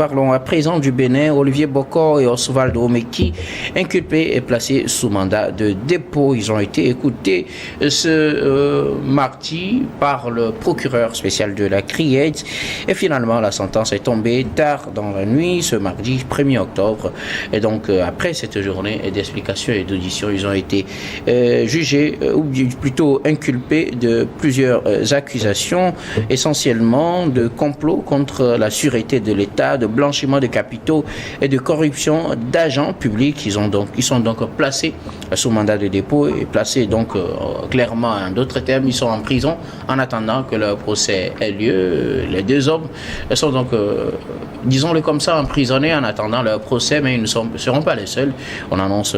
Parlons à présent du Bénin. Olivier Bokor et Osvaldo Omeki, inculpés et placés sous mandat de dépôt. Ils ont été écoutés ce mardi par le procureur spécial de la CRIET. Et finalement, la sentence est tombée tard dans la nuit, ce mardi 1er octobre. Et donc, après cette journée d'explication et d'audition, ils ont été jugés, ou plutôt inculpés de plusieurs accusations, essentiellement de complot contre la sûreté de l'État, de blanchiment de capitaux et de corruption d'agents publics. Ils sont donc placés sous mandat de dépôt et placés donc clairement, en d'autres termes, ils sont en prison en attendant que leur procès ait lieu. Les deux hommes sont donc, disons-le comme ça, emprisonnés en attendant leur procès, mais ils ne seront pas les seuls. On annonce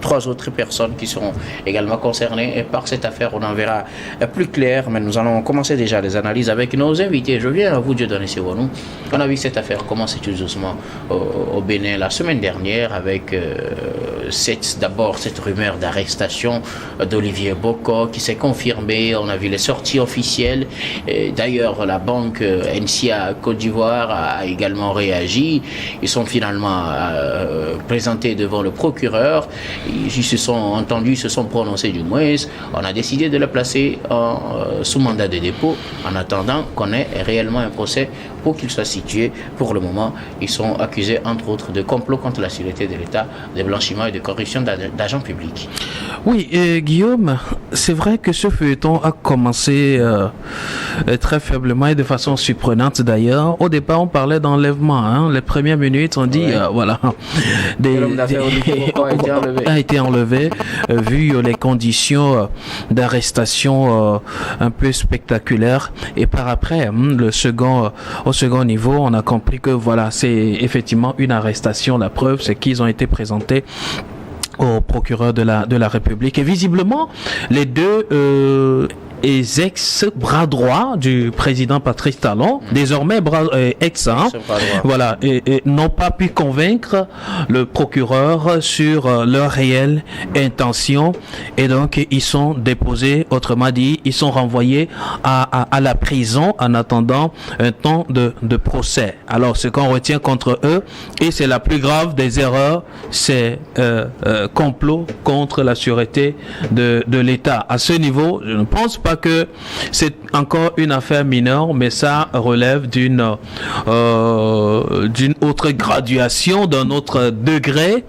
3 autres personnes qui seront également concernées et par cette affaire, on en verra plus clair, mais nous allons commencer déjà les analyses avec nos invités. Je viens à vous, Dieudonné Sironou. On a vu cette affaire commencer tout doucement au Bénin la semaine dernière avec d'abord cette rumeur d'arrestation d'Olivier Bokor qui s'est confirmée. On a vu les sorties officielles. D'ailleurs, la banque NCA Côte d'Ivoire a également réagi. Ils sont finalement présentés devant le procureur. Ils se sont entendus, se sont prononcés du moins. On a décidé de le placer sous mandat de dépôt en attendant qu'on ait réellement un procès pour qu'il soit situé. Pour le moment, ils sont accusés, entre autres, de complot contre la sûreté de l'État, de blanchiment et de corruption d'agents publics. Oui, Guillaume, c'est vrai que ce feuilleton a commencé très faiblement et de façon surprenante d'ailleurs. Au départ, on parlait d'enlèvement. Les premières minutes, on dit, voilà, l'homme d'affaires Olivier Bokor a été enlevé, vu les conditions d'arrestation un peu spectaculaires. Et par après, au second niveau, on a compris que voilà, c'est effectivement une arrestation. La preuve, c'est qu'ils ont été présentés au procureur de la République. Et visiblement, les deux ex-bras droit du président Patrice Talon, désormais ex, voilà, et n'ont pas pu convaincre le procureur sur leur réelle intention, et donc ils sont déposés, autrement dit, ils sont renvoyés à la prison en attendant un temps de procès. Alors, ce qu'on retient contre eux, et c'est la plus grave des erreurs, c'est complot contre la sûreté de l'État. À ce niveau, je ne pense pas que c'est encore une affaire mineure, mais ça relève d'une autre graduation, d'un autre degré.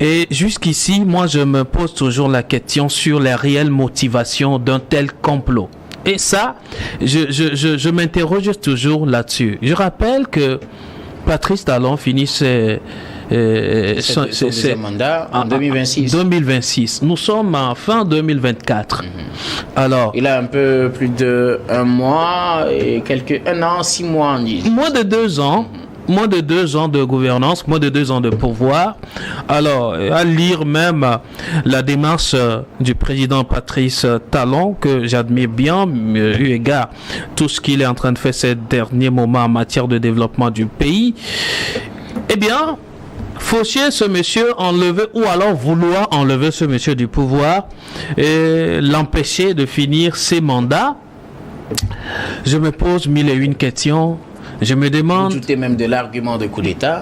Et jusqu'ici, moi, je me pose toujours la question sur les réelles motivations d'un tel complot. Et ça, je m'interroge toujours là-dessus. Je rappelle que Patrice Talon finit son mandat en 2026. 2026. Nous sommes en fin 2024. Alors, il a un peu plus de 1 mois et un an, 6 mois, on dit. Moins de 2 ans. Moins de 2 ans de gouvernance, moins de 2 ans de pouvoir. Alors, à lire même la démarche du président Patrice Talon, que j'admire bien, eu égard tout ce qu'il est en train de faire ces derniers moments en matière de développement du pays. Eh bien, faucher ce monsieur, enlever, ou alors vouloir enlever ce monsieur du pouvoir et l'empêcher de finir ses mandats, je me pose 1001 questions. Je me demande... Vous doutez même de l'argument de coup d'État?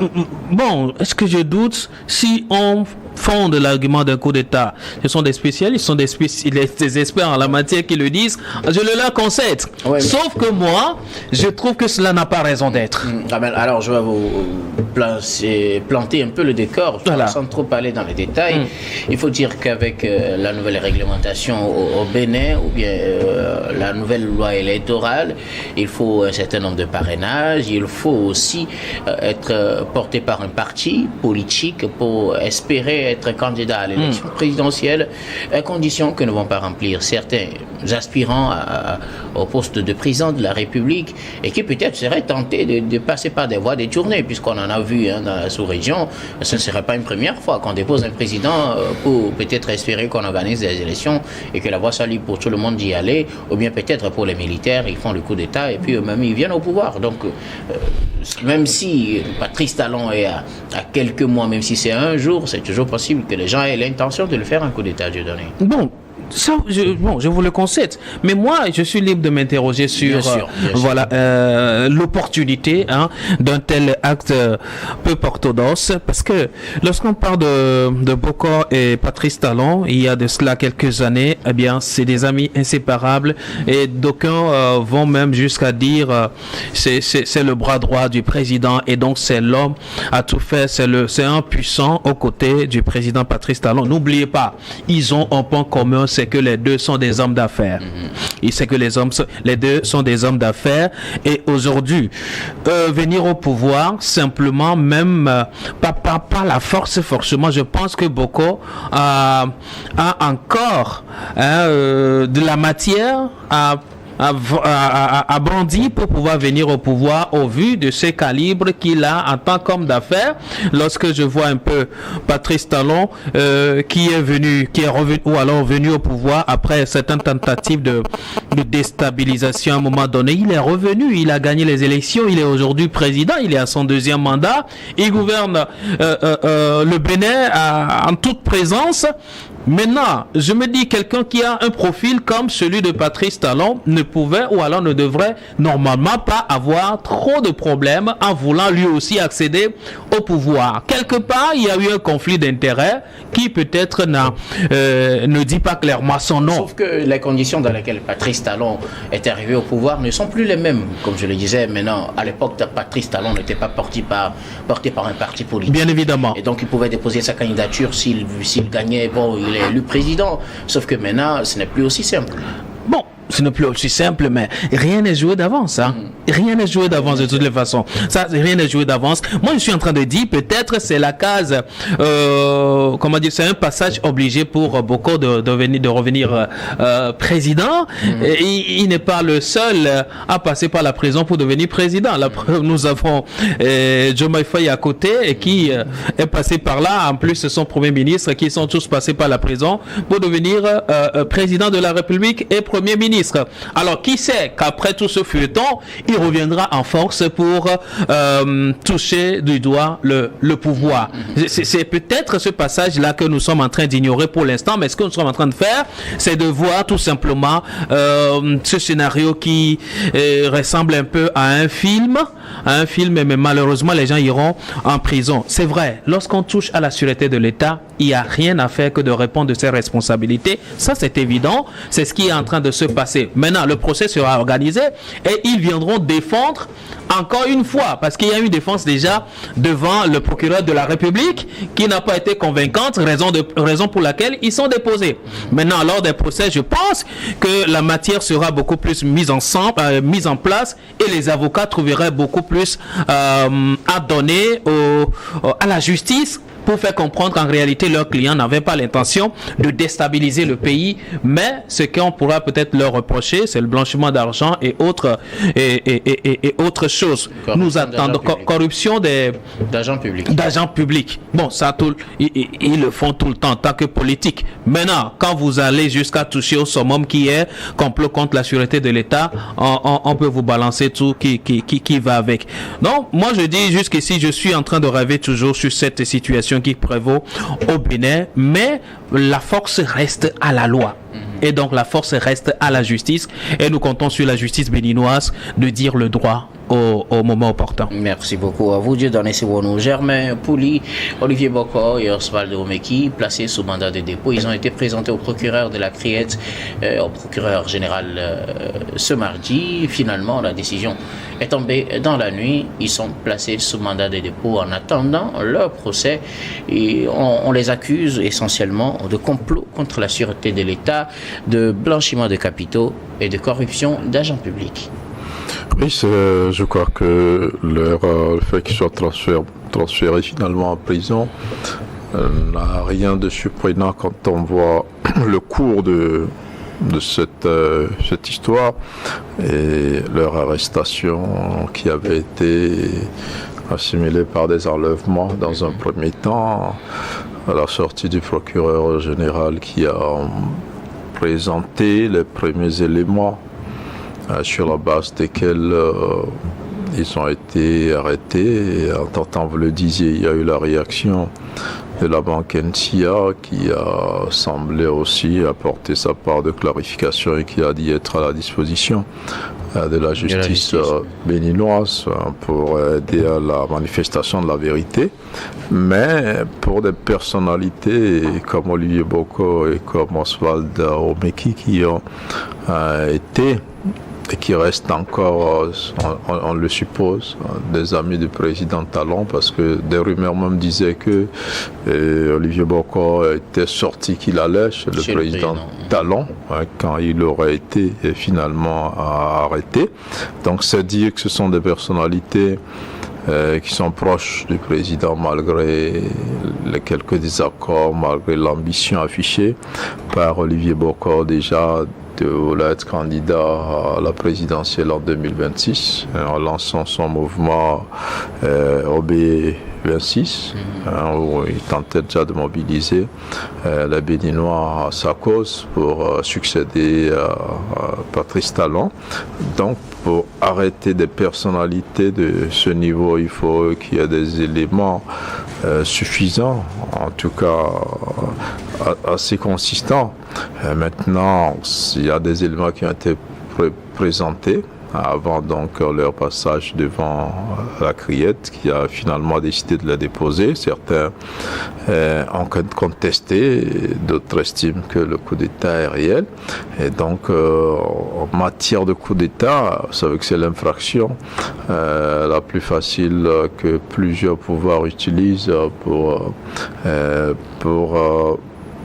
Bon, est-ce que je doute? Si on fonde l'argument d'un coup d'État, ce sont des spécialistes, des experts en la matière qui le disent, je le leur concède. Ouais, sauf que moi, je trouve que cela n'a pas raison d'être. Alors, je vais vous planter un peu le décor, voilà, sans trop aller dans les détails. Il faut dire qu'avec la nouvelle réglementation au Bénin, ou bien la nouvelle loi électorale, il faut un certain nombre de parrainages, il faut aussi être porté par un parti politique pour espérer être candidat à l'élection présidentielle, à condition que ne vont pas remplir certains aspirants au poste de président de la République et qui peut-être seraient tentés de passer par des voies détournées, puisqu'on en a vu dans la sous-région. Ce ne serait pas une première fois qu'on dépose un président pour peut-être espérer qu'on organise des élections et que la voie soit libre pour tout le monde d'y aller, ou bien peut-être pour les militaires, ils font le coup d'État et puis eux-mêmes ils viennent au pouvoir. Donc même si Patrice Talon est à quelques mois, même si c'est un jour, c'est toujours possible que les gens aient l'intention de le faire un coup d'État, Dieudonné. Bon, Ça, je vous le concède. Mais moi, je suis libre de m'interroger sur l'opportunité d'un tel acte peu orthodoxe. Parce que lorsqu'on parle de Bokor et Patrice Talon, il y a de cela quelques années, eh bien, c'est des amis inséparables. Et d'aucuns vont même jusqu'à dire c'est le bras droit du président. Et donc, c'est l'homme à tout faire. C'est un puissant aux côtés du président Patrice Talon. N'oubliez pas, ils ont un point commun, c'est que les deux sont des hommes d'affaires. Il sait que les deux sont des hommes d'affaires. Et aujourd'hui, venir au pouvoir, simplement, même pas la force, forcément, je pense que Bokor a encore de la matière à brandir pour pouvoir venir au pouvoir au vu de ce calibre qu'il a en tant qu'homme d'affaires. Lorsque je vois un peu Patrice Talon qui est revenu ou alors venu au pouvoir après certaines tentatives de déstabilisation à un moment donné, il est revenu, il a gagné les élections, il est aujourd'hui président, il est à son 2e mandat, il gouverne le Bénin en toute présence. Maintenant, je me dis, quelqu'un qui a un profil comme celui de Patrice Talon ne pouvait ou alors ne devrait normalement pas avoir trop de problèmes en voulant lui aussi accéder au pouvoir. Quelque part, il y a eu un conflit d'intérêts qui peut-être ne dit pas clairement son nom. Sauf que les conditions dans lesquelles Patrice Talon est arrivé au pouvoir ne sont plus les mêmes. Comme je le disais, maintenant, à l'époque, Patrice Talon n'était pas porté par un parti politique. Bien évidemment. Et donc, il pouvait déposer sa candidature s'il gagnait. Bon, il est élu président. Sauf que maintenant, ce n'est plus aussi simple. Bon, ce n'est plus aussi simple, mais rien n'est joué d'avance. Rien n'est joué d'avance de toutes les façons. Ça, rien n'est joué d'avance. Moi, je suis en train de dire, peut-être c'est la case, comment dire, c'est un passage obligé pour Bokor de revenir président. Et il n'est pas le seul à passer par la prison pour devenir président. La preuve, nous avons Diomaye Faye à côté et qui est passé par là. En plus, son premier ministre qui sont tous passés par la prison pour devenir président de la République et premier ministre. Alors, qui sait qu'après tout ce feuilleton, il reviendra en force pour toucher du doigt le pouvoir. C'est peut-être ce passage-là que nous sommes en train d'ignorer pour l'instant, mais ce que nous sommes en train de faire, c'est de voir tout simplement ce scénario qui ressemble un peu à un film, mais malheureusement, les gens iront en prison. C'est vrai, lorsqu'on touche à la sûreté de l'État, il n'y a rien à faire que de répondre de ses responsabilités. Ça, c'est évident. C'est ce qui est en train de se passer. Maintenant, le procès sera organisé et ils viendront défendre encore une fois, parce qu'il y a eu une défense déjà devant le procureur de la République qui n'a pas été convaincante, raison pour laquelle ils sont déposés. Maintenant, lors des procès, je pense que la matière sera beaucoup plus mise en place et les avocats trouveraient beaucoup plus à donner à la justice pour faire comprendre qu'en réalité, leurs clients n'avaient pas l'intention de déstabiliser le pays, mais ce qu'on pourra peut-être leur reprocher, c'est le blanchiment d'argent et autres choses. Nous attendons corruption d'agents publics. Bon, ça, ils le font tout le temps en tant que politique. Maintenant, quand vous allez jusqu'à toucher au summum qui est complot contre la sûreté de l'État, on peut vous balancer tout qui va avec. Donc, moi, je dis jusqu'ici, je suis en train de rêver toujours sur cette situation qui prévaut au Bénin, mais la force reste à la loi. Et donc la force reste à la justice et nous comptons sur la justice béninoise de dire le droit au moment opportun. Merci beaucoup à vous. Dieu donne Siwono, Germain Pouli, Olivier Bokor et Osvaldo Omeki, placés sous mandat de dépôt. Ils ont été présentés au procureur de la Criette, au procureur général ce mardi. Finalement, la décision est tombée dans la nuit. Ils sont placés sous mandat de dépôt en attendant leur procès. Et on les accuse essentiellement de complot contre la sûreté de l'État, de blanchiment de capitaux et de corruption d'agents publics. Oui, je crois que le fait qu'ils soient transférés finalement en prison n'a rien de surprenant quand on voit le cours de cette histoire et leur arrestation qui avait été assimilée par des enlèvements dans un premier temps, à la sortie du procureur général qui a présenté les premiers éléments sur la base desquels ils ont été arrêtés. Et en temps, vous le disiez, il y a eu la réaction de la banque NCA qui a semblé aussi apporter sa part de clarification et qui a dit être à la disposition de la justice béninoise pour aider à la manifestation de la vérité. Mais pour des personnalités comme Olivier Boko et comme Oswald Omeki qui ont été et qui restent encore, on le suppose, des amis du président Talon, parce que des rumeurs même disaient que Olivier Boko était sorti qu'il allait chez le président Talon, quand il aurait été finalement arrêté. Donc c'est dire que ce sont des personnalités qui sont proches du président malgré les quelques désaccords, malgré l'ambition affichée par Olivier Boko déjà de vouloir être candidat à la présidentielle en 2026 en lançant son mouvement OB26 où il tentait déjà de mobiliser les Béninois à sa cause pour succéder à Patrice Talon. Donc pour arrêter des personnalités de ce niveau, il faut qu'il y ait des éléments suffisants, en tout cas assez consistants. Maintenant, il y a des éléments qui ont été présentés avant donc leur passage devant la criette qui a finalement décidé de la déposer. Certains ont contesté, d'autres estiment que le coup d'État est réel. Et donc en matière de coup d'État, vous savez que c'est l'infraction la plus facile que plusieurs pouvoirs utilisent pour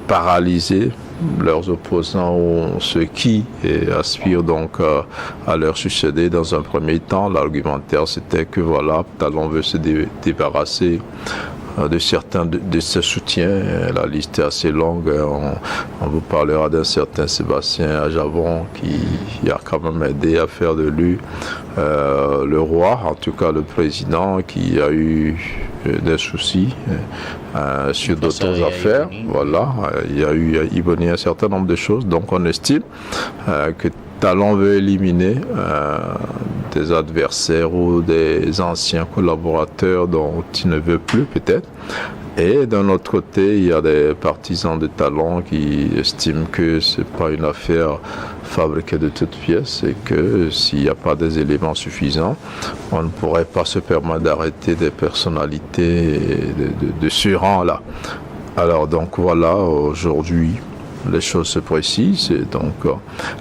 paralyser leurs opposants ou ceux qui aspirent donc à leur succéder. Dans un premier temps, l'argumentaire c'était que voilà, Talon veut se débarrasser de certains de ses soutiens. La liste est assez longue. On vous parlera d'un certain Sébastien Ajavon qui a quand même aidé à faire de lui le roi, en tout cas le président, qui a eu des soucis sur d'autres affaires. Voilà, il y a eu à Ibonny un certain nombre de choses. Donc on estime que Talon veut éliminer des adversaires ou des anciens collaborateurs dont il ne veut plus peut-être. Et d'un autre côté, il y a des partisans de Talon qui estiment que ce n'est pas une affaire fabriquée de toutes pièces et que s'il n'y a pas des éléments suffisants, on ne pourrait pas se permettre d'arrêter des personnalités de ce rang-là. Alors donc voilà, aujourd'hui, les choses se précisent et donc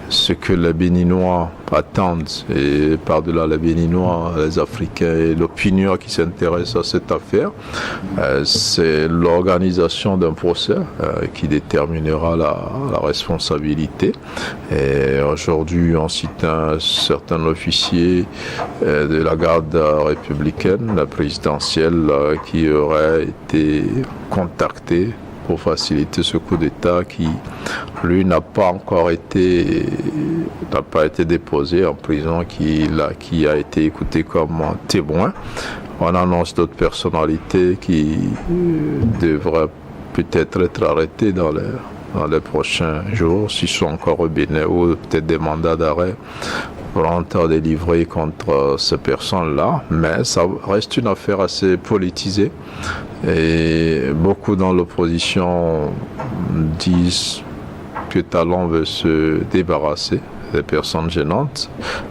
ce que les Béninois attendent et par-delà les Béninois, les Africains et l'opinion qui s'intéresse à cette affaire, c'est l'organisation d'un procès qui déterminera la responsabilité. Et aujourd'hui, on cite un certain officier de la garde républicaine, la présidentielle, qui aurait été contacté pour faciliter ce coup d'État qui, lui, n'a pas été déposé en prison, qui a été écouté comme témoin. On annonce d'autres personnalités qui devraient peut-être être arrêtées dans les prochains jours, s'ils sont encore au Bénin, ou peut-être des mandats d'arrêt pourront être délivrés contre ces personnes-là, mais ça reste une affaire assez politisée et beaucoup dans l'opposition disent que Talon veut se débarrasser des personnes gênantes,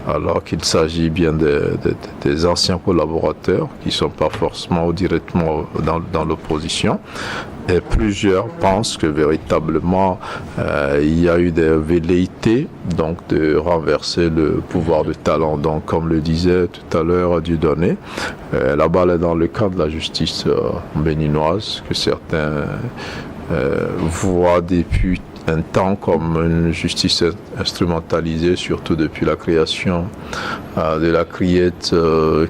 alors qu'il s'agit bien des anciens collaborateurs qui ne sont pas forcément ou directement dans l'opposition. Et plusieurs pensent que véritablement il y a eu des velléités donc de renverser le pouvoir de Talon. Donc comme le disait tout à l'heure Dieudonné, la balle est dans le camp de la justice béninoise que certains voient depuis un temps comme une justice instrumentalisée, surtout depuis la création de la criette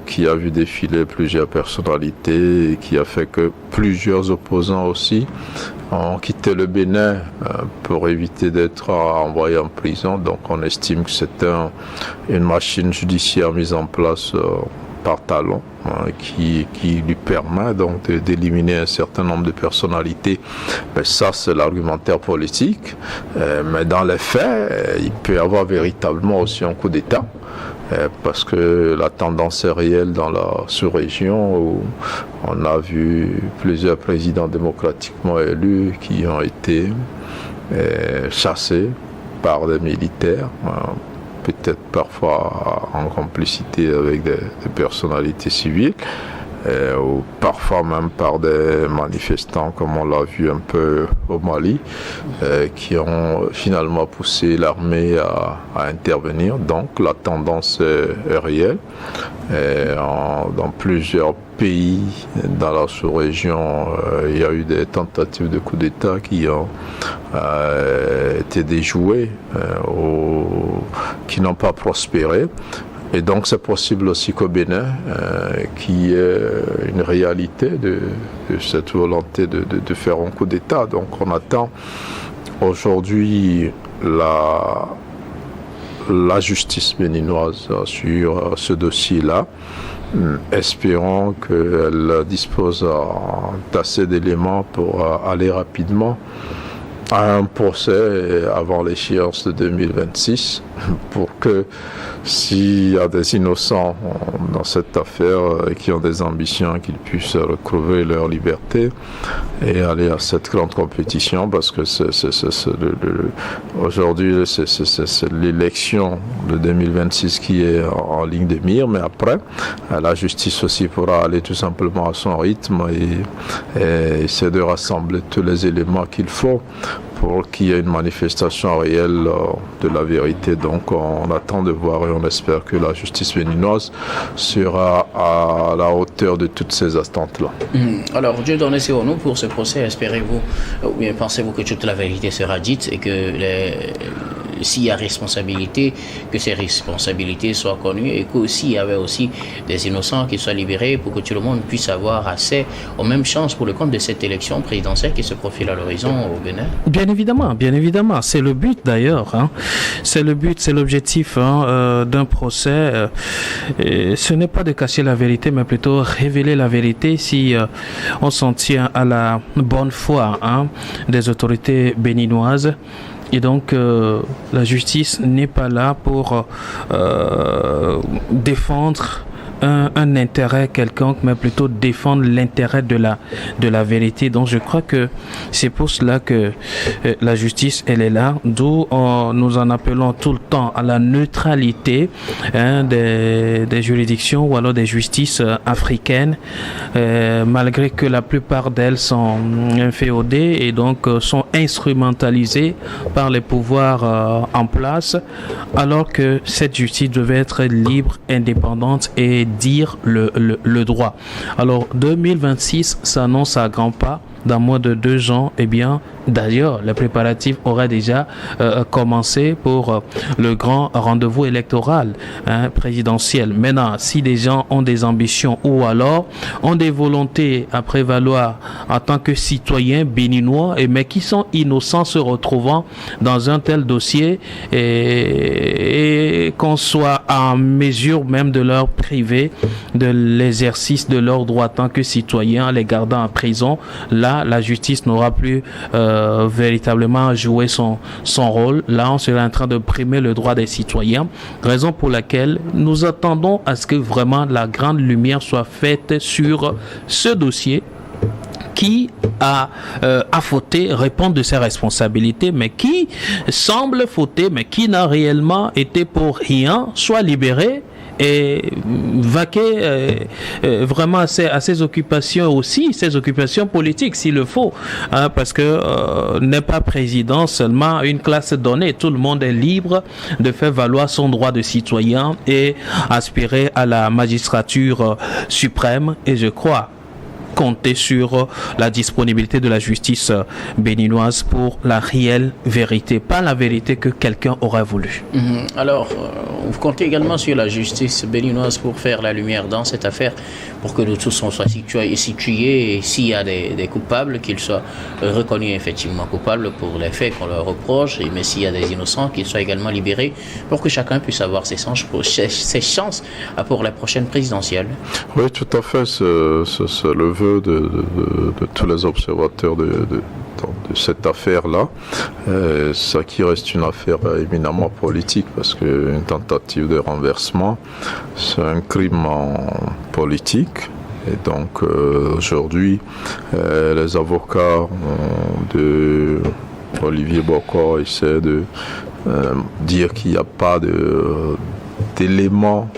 qui a vu défiler plusieurs personnalités et qui a fait que plusieurs opposants aussi ont quitté le Bénin pour éviter d'être envoyés en prison. Donc on estime que c'est une machine judiciaire mise en place par Talon qui lui permet donc d'éliminer un certain nombre de personnalités. Mais ça, c'est l'argumentaire politique. Mais dans les faits, il peut y avoir véritablement aussi un coup d'État. parce que la tendance est réelle dans la sous-région où on a vu plusieurs présidents démocratiquement élus qui ont été chassés par des militaires, peut-être parfois en complicité avec des personnalités civiles, ou parfois même par des manifestants comme on l'a vu un peu au Mali, qui ont finalement poussé l'armée à intervenir. Donc la tendance est réelle. Dans plusieurs pays dans la sous-région, il y a eu des tentatives de coup d'État qui ont été déjouées, qui n'ont pas prospéré. Et donc c'est possible aussi qu'au Bénin, qui est une réalité de cette volonté de faire un coup d'État. Donc on attend aujourd'hui la justice béninoise sur ce dossier-là. Espérons qu'elle dispose d'assez d'éléments pour aller rapidement à un procès avant l'échéance de 2026 pour que s'il y a des innocents dans cette affaire qui ont des ambitions, qu'ils puissent retrouver leur liberté et aller à cette grande compétition, parce que aujourd'hui c'est l'élection de 2026 qui est en ligne de mire, mais après la justice aussi pourra aller tout simplement à son rythme et essayer de rassembler tous les éléments qu'il faut pour qu'il y ait une manifestation réelle de la vérité. Donc on attend de voir et on espère que la justice béninoise sera à la hauteur de toutes ces attentes-là. Alors, Dieu donne sur nous pour ce procès, espérez-vous, ou bien pensez-vous que toute la vérité sera dite et que s'il y a responsabilité, que ces responsabilités soient connues et qu'aussi il y avait aussi des innocents qui soient libérés pour que tout le monde puisse avoir accès aux mêmes chances pour le compte de cette élection présidentielle qui se profile à l'horizon au Bénin? Bien évidemment. C'est le but d'ailleurs. C'est le but, c'est l'objectif d'un procès. Ce n'est pas de cacher la vérité, mais plutôt révéler la vérité si on s'en tient à la bonne foi des autorités béninoises. Et donc, la justice n'est pas là pour défendre un intérêt quelconque, mais plutôt défendre l'intérêt de la vérité. Donc je crois que c'est pour cela que la justice, elle est là, d'où nous en appelons tout le temps à la neutralité des juridictions ou alors des justices africaines, malgré que la plupart d'elles sont inféodées et donc sont instrumentalisées par les pouvoirs en place, alors que cette justice devait être libre, indépendante et dire le droit. Alors 2026 s'annonce à grands pas. Dans moins de 2 ans, eh bien, d'ailleurs, les préparatifs auraient déjà commencé pour le grand rendez-vous électoral présidentiel. Maintenant, si des gens ont des ambitions ou alors ont des volontés à prévaloir en tant que citoyens béninois, mais qui sont innocents se retrouvant dans un tel dossier et qu'on soit en mesure même de leur priver de l'exercice de leurs droits en tant que citoyens en les gardant en prison, là, la justice n'aura plus véritablement joué son rôle. Là, on sera en train de primer le droit des citoyens, raison pour laquelle nous attendons à ce que vraiment la grande lumière soit faite sur ce dossier. Qui a fauté, répond de ses responsabilités, mais qui semble fauter, mais qui n'a réellement été pour rien, soit libéré et vaquer vraiment à ses occupations aussi, ses occupations politiques s'il le faut, parce que n'est pas président seulement une classe donnée, tout le monde est libre de faire valoir son droit de citoyen et aspirer à la magistrature suprême, et je crois compter sur la disponibilité de la justice béninoise pour la réelle vérité, pas la vérité que quelqu'un aurait voulu. Alors, vous comptez également sur la justice béninoise pour faire la lumière dans cette affaire, pour que nous tous on soit situés et s'il y a des coupables, qu'ils soient reconnus effectivement coupables pour les faits qu'on leur reproche, mais s'il y a des innocents, qu'ils soient également libérés, pour que chacun puisse avoir ses chances pour la prochaine présidentielle. Oui, tout à fait, c'est le vœu aveux de tous les observateurs de cette affaire-là, ça qui reste une affaire éminemment politique, parce qu'une tentative de renversement, c'est un crime politique. Et donc aujourd'hui, les avocats de Olivier Bokor essaient de dire qu'il n'y a pas d'éléments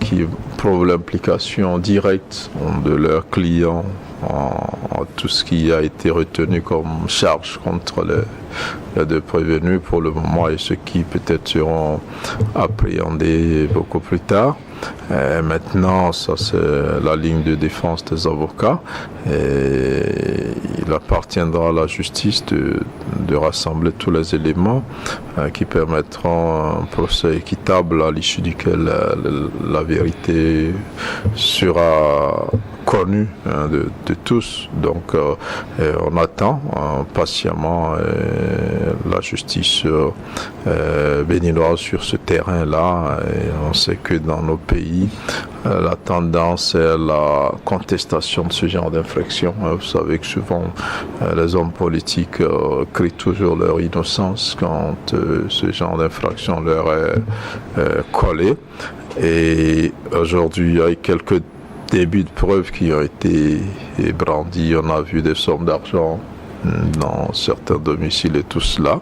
qui prouvent l'implication directe de leurs clients en tout ce qui a été retenu comme charge contre les deux prévenus pour le moment, et ceux qui peut-être seront appréhendés beaucoup plus tard. Maintenant, ça c'est la ligne de défense des avocats, et il appartiendra à la justice de rassembler tous les éléments qui permettront un procès équitable à l'issue duquel la vérité sera connue de tous. Donc on attend patiemment la justice béninoise sur ce terrain-là, et on sait que dans nos pays, la tendance est la contestation de ce genre d'infraction. Vous savez que souvent les hommes politiques crient toujours leur innocence quand ce genre d'infraction leur est collé. Et aujourd'hui, il y a quelques débuts de preuves qui ont été brandis. On a vu des sommes d'argent dans certains domiciles et tout cela.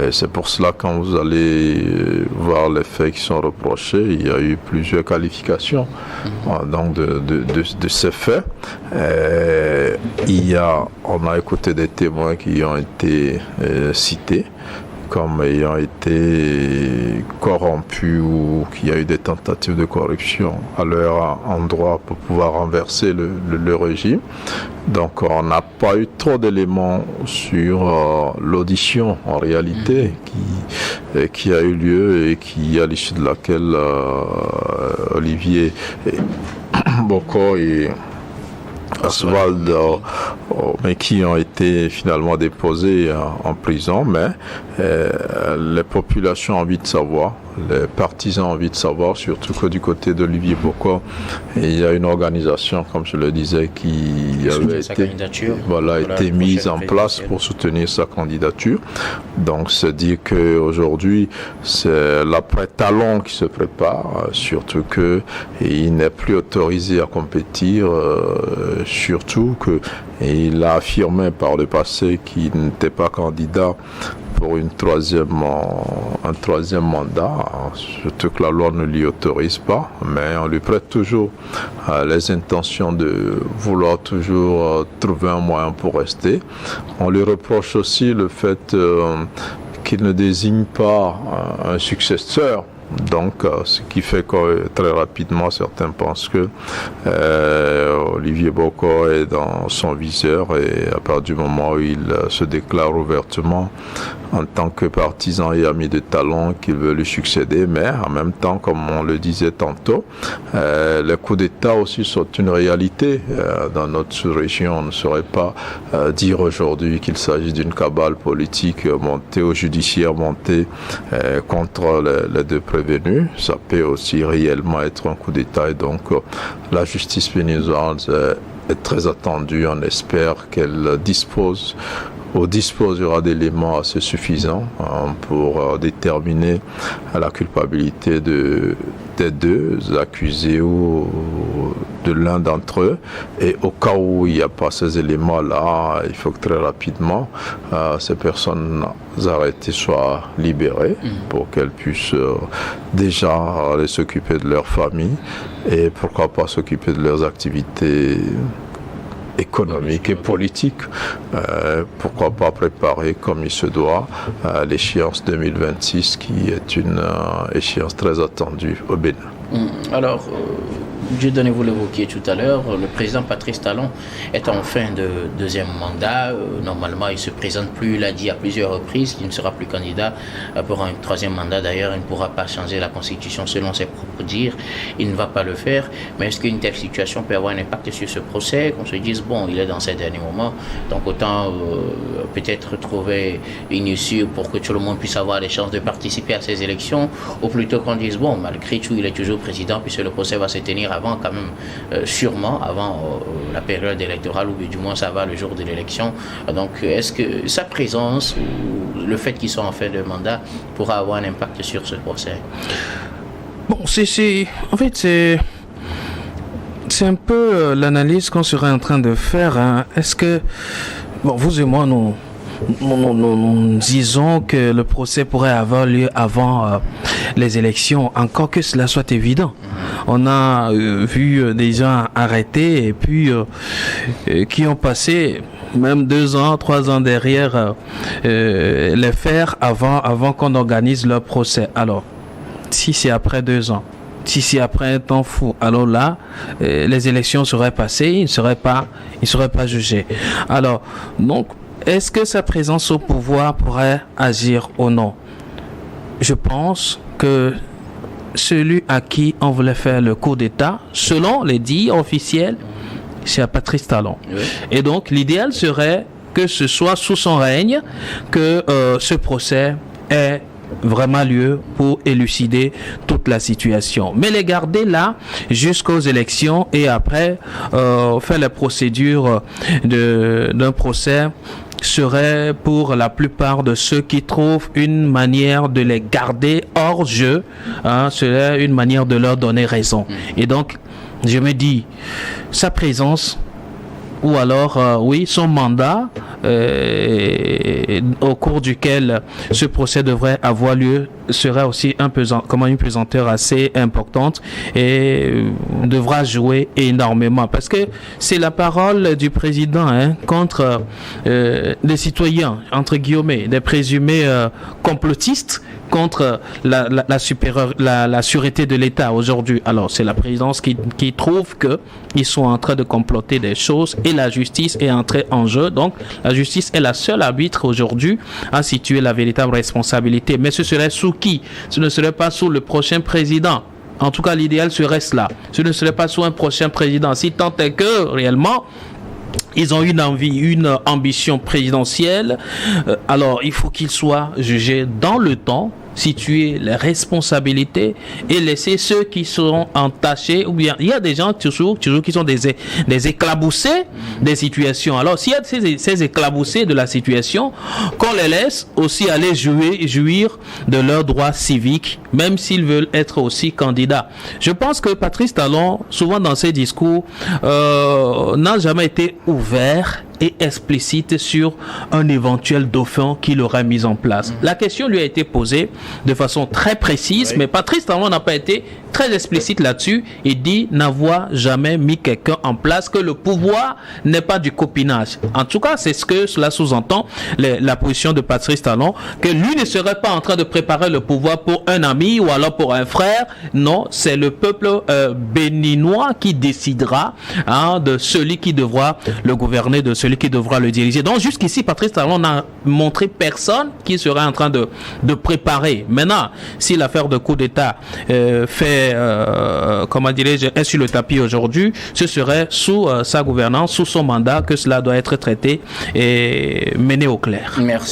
Et c'est pour cela, quand vous allez voir les faits qui sont reprochés, il y a eu plusieurs qualifications donc de ces faits. On a écouté des témoins qui ont été cités comme ayant été corrompus ou qu'il y a eu des tentatives de corruption à leur endroit pour pouvoir renverser le régime. Donc on n'a pas eu trop d'éléments sur l'audition en réalité qui a eu lieu et qui, à l'issue de laquelle Olivier Bokor et Oswald, mais qui ont été finalement déposés en prison, mais les populations ont envie de savoir, les partisans ont envie de savoir, surtout que du côté d'Olivier Bokor, il y a une organisation, comme je le disais, qui avait été mise en place pour soutenir sa candidature. Donc c'est dire qu'aujourd'hui, c'est l'après-talon qui se prépare, surtout qu'il n'est plus autorisé à compétir, surtout qu'il a affirmé par le passé qu'il n'était pas candidat pour un troisième mandat, surtout que la loi ne l'y autorise pas, mais on lui prête toujours les intentions de vouloir toujours trouver un moyen pour rester. On lui reproche aussi le fait qu'il ne désigne pas un successeur. Donc, ce qui fait que très rapidement, certains pensent que Olivier Bokor est dans son viseur, et à partir du moment où il se déclare ouvertement en tant que partisan et ami de Talon qu'il veut lui succéder, mais en même temps, comme on le disait tantôt, les coups d'État aussi sont une réalité dans notre sous-région. On ne saurait pas dire aujourd'hui qu'il s'agit d'une cabale politique montée au judiciaire, montée contre les deux prévenus. Ça peut aussi réellement être un coup d'État, et donc la justice béninoise est très attendue. On espère qu'elle disposera d'éléments assez suffisants pour déterminer la culpabilité des deux accusés ou de l'un d'entre eux. Et au cas où il n'y a pas ces éléments-là, il faut que très rapidement ces personnes arrêtées soient libérées pour qu'elles puissent déjà aller s'occuper de leur famille et pourquoi pas s'occuper de leurs activités économique et politique, pourquoi pas préparer comme il se doit l'échéance 2026 qui est une échéance très attendue au Bénin. Alors, Dieudonné, vous l'évoquiez tout à l'heure, le président Patrice Talon est en fin de deuxième mandat. Normalement, il ne se présente plus, il a dit à plusieurs reprises qu'il ne sera plus candidat pour un troisième mandat. D'ailleurs, il ne pourra pas changer la Constitution selon ses propres dires. Il ne va pas le faire. Mais est-ce qu'une telle situation peut avoir un impact sur ce procès? Qu'on se dise, bon, il est dans ses derniers moments, donc autant peut-être trouver une issue pour que tout le monde puisse avoir les chances de participer à ces élections, ou plutôt qu'on dise, bon, malgré tout, il est toujours président puisque le procès va se tenir avant avant quand même, sûrement avant la période électorale, ou du moins ça va le jour de l'élection. Donc est-ce que sa présence ou le fait qu'il soit en fin de mandat pourra avoir un impact sur ce procès? Bon, en fait, c'est un peu l'analyse qu'on serait en train de faire. Hein. Est-ce que, bon, vous et moi, nous disons que le procès pourrait avoir lieu avant les élections, encore que cela soit évident. On a vu des gens arrêtés et puis qui ont passé même 2 ans, 3 ans derrière les faits avant qu'on organise leur procès. Alors, si c'est après 2 ans, si c'est après un temps fou, alors là, les élections seraient passées, ils ne seraient pas jugés. Alors, donc, est-ce que sa présence au pouvoir pourrait agir ou non? Je pense que celui à qui on voulait faire le coup d'État, selon les dires officiels, c'est à Patrice Talon. Oui. Et donc, l'idéal serait que ce soit sous son règne que ce procès ait vraiment lieu pour élucider toute la situation. Mais les garder là jusqu'aux élections et après faire la procédure d'un procès serait pour la plupart de ceux qui trouvent une manière de les garder hors jeu, serait une manière de leur donner raison. Et donc, je me dis, sa présence ou alors, oui, son mandat au cours duquel ce procès devrait avoir lieu sera aussi une pesanteur assez importante et devra jouer énormément parce que c'est la parole du président contre des citoyens, entre guillemets, des présumés complotistes contre la sûreté de l'État aujourd'hui. Alors, c'est la présidence qui trouve qu'ils sont en train de comploter des choses et la justice est entrée en jeu. Donc, la justice est la seule arbitre aujourd'hui à situer la véritable responsabilité. Mais ce serait sous qui? Ce ne serait pas sous le prochain président. En tout cas, l'idéal serait cela. Ce ne serait pas sous un prochain président. Si tant est que, réellement, ils ont une ambition présidentielle, alors il faut qu'ils soient jugés dans le temps, situer les responsabilités et laisser ceux qui seront entachés, ou bien il y a des gens toujours qui sont des éclaboussés des situations. Alors s'il y a ces éclaboussés de la situation, qu'on les laisse aussi aller jouir de leurs droits civiques, même s'ils veulent être aussi candidats. Je pense que Patrice Talon, souvent dans ses discours, n'a jamais été ouvert et explicite sur un éventuel dauphin qu'il aurait mis en place. La question lui a été posée de façon très précise, oui. Mais Patrice Talon n'a pas été très explicite là-dessus. Il dit n'avoir jamais mis quelqu'un en place, que le pouvoir n'est pas du copinage. En tout cas, c'est ce que cela sous-entend, la position de Patrice Talon, que lui ne serait pas en train de préparer le pouvoir pour un ami ou alors pour un frère. Non, c'est le peuple béninois qui décidera de celui qui devra le gouverner, de celui qui devra le diriger. Donc jusqu'ici, Patrice Talon n'a montré personne qui serait en train de préparer. Maintenant, si l'affaire de coup d'État est sur le tapis aujourd'hui, ce serait sous sa gouvernance, sous son mandat que cela doit être traité et mené au clair. Merci.